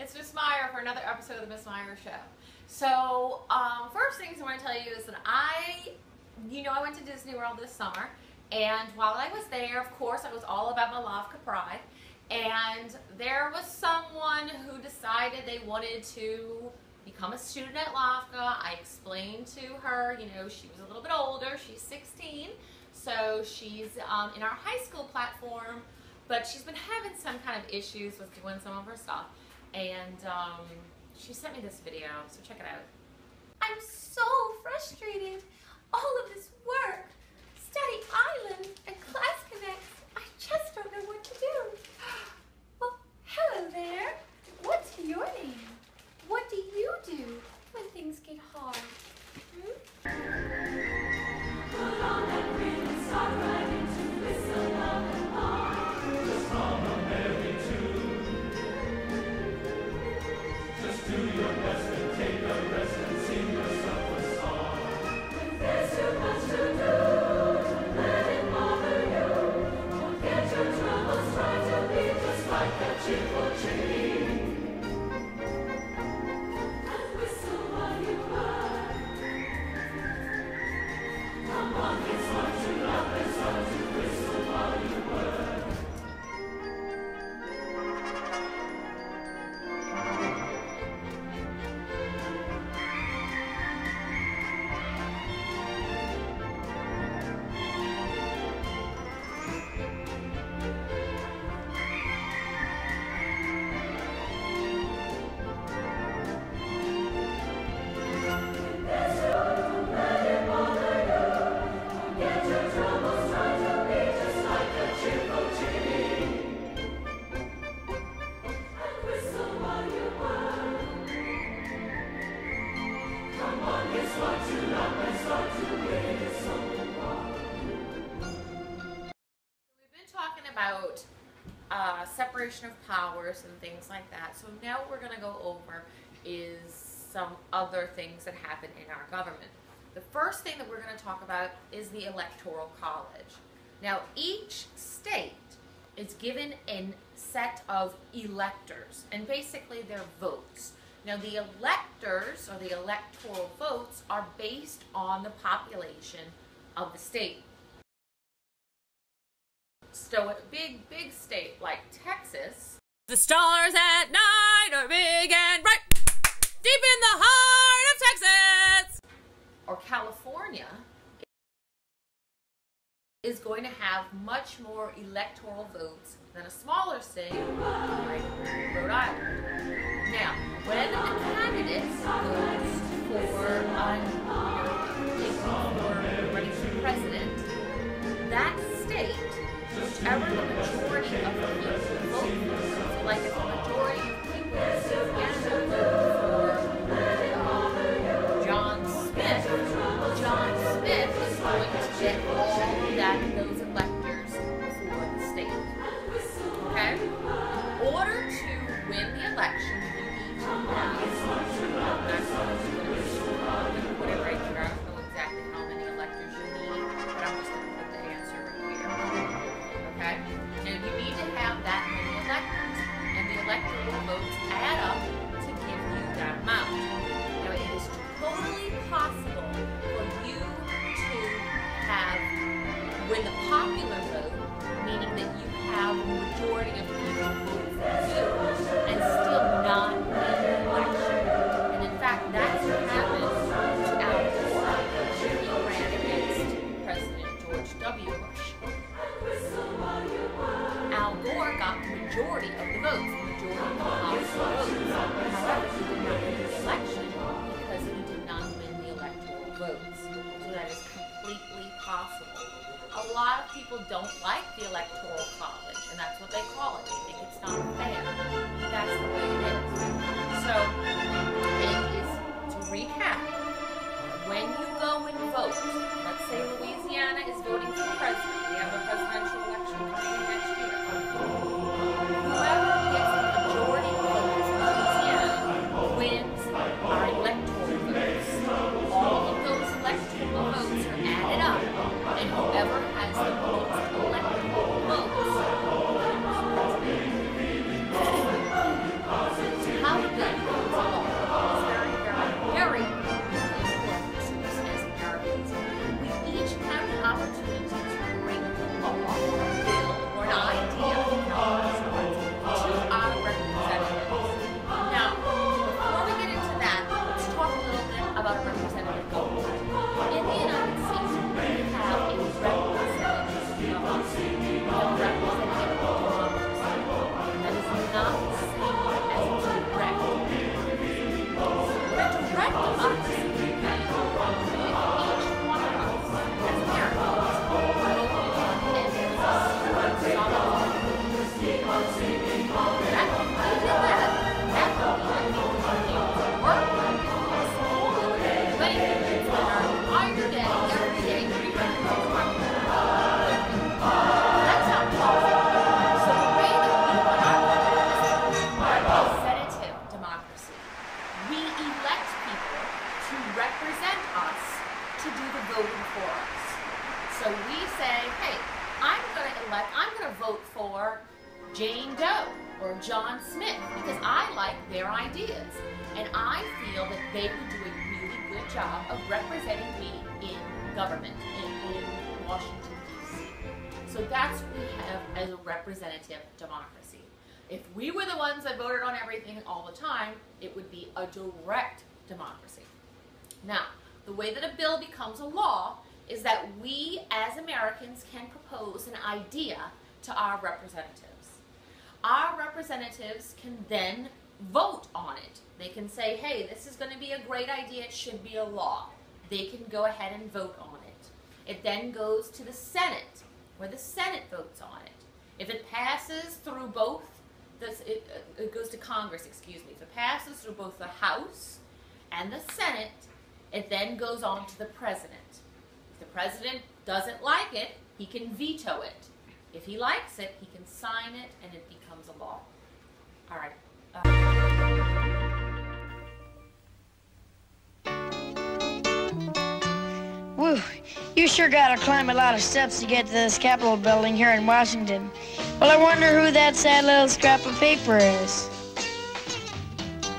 it's Miss Meyer for another episode of the Miss Meyer Show. So, first things I want to tell you is that I went to Disney World this summer, and while I was there, of course, I was all about my LAVCA pride, and there was someone who decided they wanted to become a student at LAVCA. I explained to her, she was a little bit older, she's 16, so she's in our high school platform, but she's been having some kind of issues with doing some of her stuff, and she sent me this video, so check it out. I'm so frustrated. All of this work, Study Island and Class Connects, I just don't know what to do. Well, hello there. What's your name? What do you do when things get hard? Put on that green and start riding to whistle loud and long. Just hum a merry tune. Just do your best and take a rest and sing yourself a song. When there's too much to do, don't let it bother you. Forget your troubles, try to be just like that cheerful tree. And whistle while you work. Come on, it's hard to laugh, it's hard to whistle while you work. About separation of powers and things like that. So now what we're going to go over is some other things that happen in our government. The first thing that we're going to talk about is the Electoral College. Now each state is given a set of electors, and basically they're votes. Now the electors, or the electoral votes, are based on the population of the state. So a big state like Texas, the stars at night are big and bright, deep in the heart of Texas. Or California is going to have much more electoral votes than a smaller state like Rhode Island. Now, when a candidate goes for running for president, that state, whichever the majority of the people vote for, like if the majority of people for John Smith is going to get all those electors for the state. Okay? In order to win the election, you need to have, I'm going to put it right here. I don't know exactly how many electors you need, but I'm just going to put the answer right here. Okay? Now you need to have that many electors, and the electoral votes add up to give you that amount. Now it is totally possible for you to win the popular vote, meaning that you have a majority of people vote for you, and still not win the election. And in fact, that's what happened to Al Gore when he ran against President George W. Bush. Al Gore got the majority of the votes, the majority of the House votes. However, he did not win the election because he did not win the electoral votes. So that is completely possible. A lot of people don't like the Electoral College, and that's what they call it. They think it's not fair. But that's the way it is. So, to recap, when you go and vote, let's say Louisiana is voting for president. We have a presidential election coming in next year. Whoever gets the majority of votes in Louisiana wins our electoral votes. All of those electoral votes are added up, and whoever has the most electoral votes. How Jane Doe or John Smith because I like their ideas. And I feel that they would do a really good job of representing me in government, in Washington, D.C. So that's what we have as a representative democracy. If we were the ones that voted on everything all the time, it would be a direct democracy. Now, the way that a bill becomes a law is that we as Americans can propose an idea to our representatives. Our representatives can then vote on it. They can say, hey, this is going to be a great idea, it should be a law. They can go ahead and vote on it. It then goes to the Senate, where the Senate votes on it. If it passes through both, it goes to Congress, excuse me. If it passes through both the House and the Senate, it then goes on to the President. If the President doesn't like it, he can veto it. If he likes it, he can sign it and it becomes a law. All right. Whew, you sure gotta climb a lot of steps to get to this Capitol building here in Washington. Well, I wonder who that sad little scrap of paper is.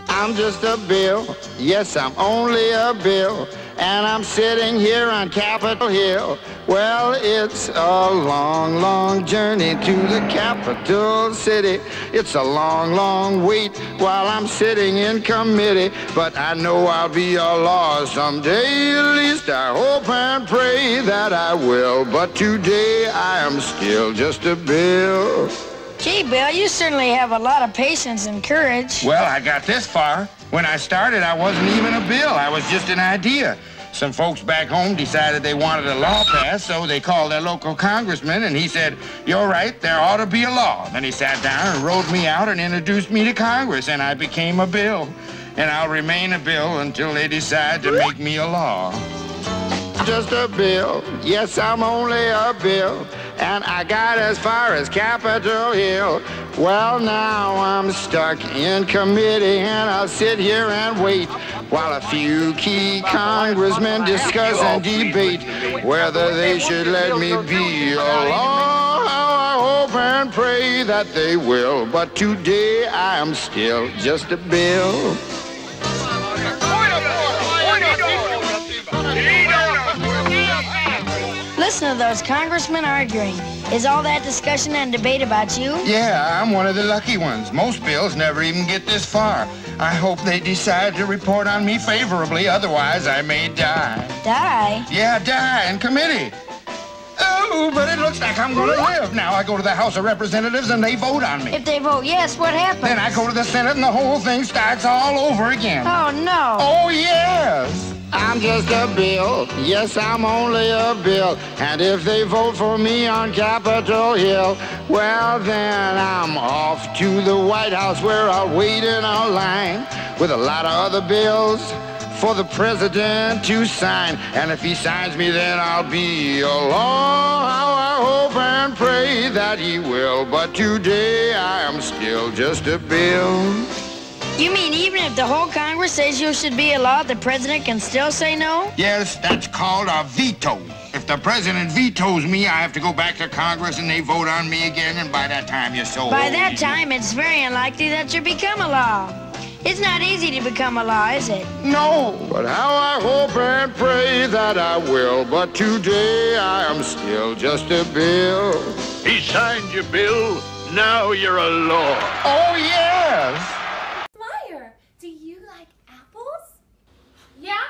I'm just a bill, yes, I'm only a bill, and I'm sitting here on Capitol Hill. Well, it's a long, long journey to the capital city. It's a long, long wait while I'm sitting in committee, but I know I'll be a law someday. At least I hope and pray that I will, but today I am still just a bill. Gee, Bill, you certainly have a lot of patience and courage. Well, I got this far. When I started, I wasn't even a bill. I was just an idea. Some folks back home decided they wanted a law passed, so they called their local congressman, and he said, "You're right, there ought to be a law." Then he sat down and wrote me out and introduced me to Congress, and I became a bill. And I'll remain a bill until they decide to make me a law. Just a bill, yes, I'm only a bill, and I got as far as Capitol Hill. Well, now I'm stuck in committee, and I'll sit here and wait while a few key congressmen discuss and debate whether they should let me be a law. I hope and pray that they will, but today I am still just a bill. Listen to those congressmen arguing. Is all that discussion and debate about you? Yeah, I'm one of the lucky ones. Most bills never even get this far. I hope they decide to report on me favorably, otherwise I may die. Die? Yeah, die in committee. Oh, but it looks like I'm going to live. Now I go to the House of Representatives and they vote on me. If they vote yes, what happens? Then I go to the Senate and the whole thing starts all over again. Oh, no. Oh, yes. I'm just a bill. Yes, I'm only a bill. And if they vote for me on Capitol Hill, well, then I'm off to the White House where I'll wait in a line with a lot of other bills for the president to sign. And if he signs me, then I'll be a law. I hope and pray that he will. But today I am still just a bill. You mean even if the whole Congress says you should be a law, the president can still say no? Yes, that's called a veto. If the president vetoes me, I have to go back to Congress and they vote on me again, and by that time you're so By old. that time, it's very unlikely that you become a law. It's not easy to become a law, is it? No, but how I hope and pray that I will. But today I am still just a bill. He signed your bill. Now you're a law. Oh, yes. Meyer, do you like apples? Yeah?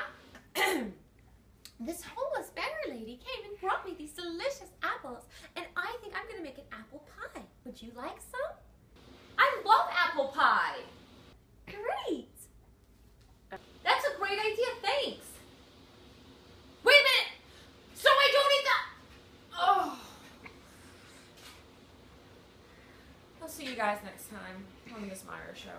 This homeless beggar lady came and brought me these delicious apples, and I think I'm gonna make an apple pie. Would you like some? I love apple pie. Great! That's a great idea, thanks. Wait a minute! So I don't eat that! Oh. I'll see you guys next time on the Miss Meyer Show.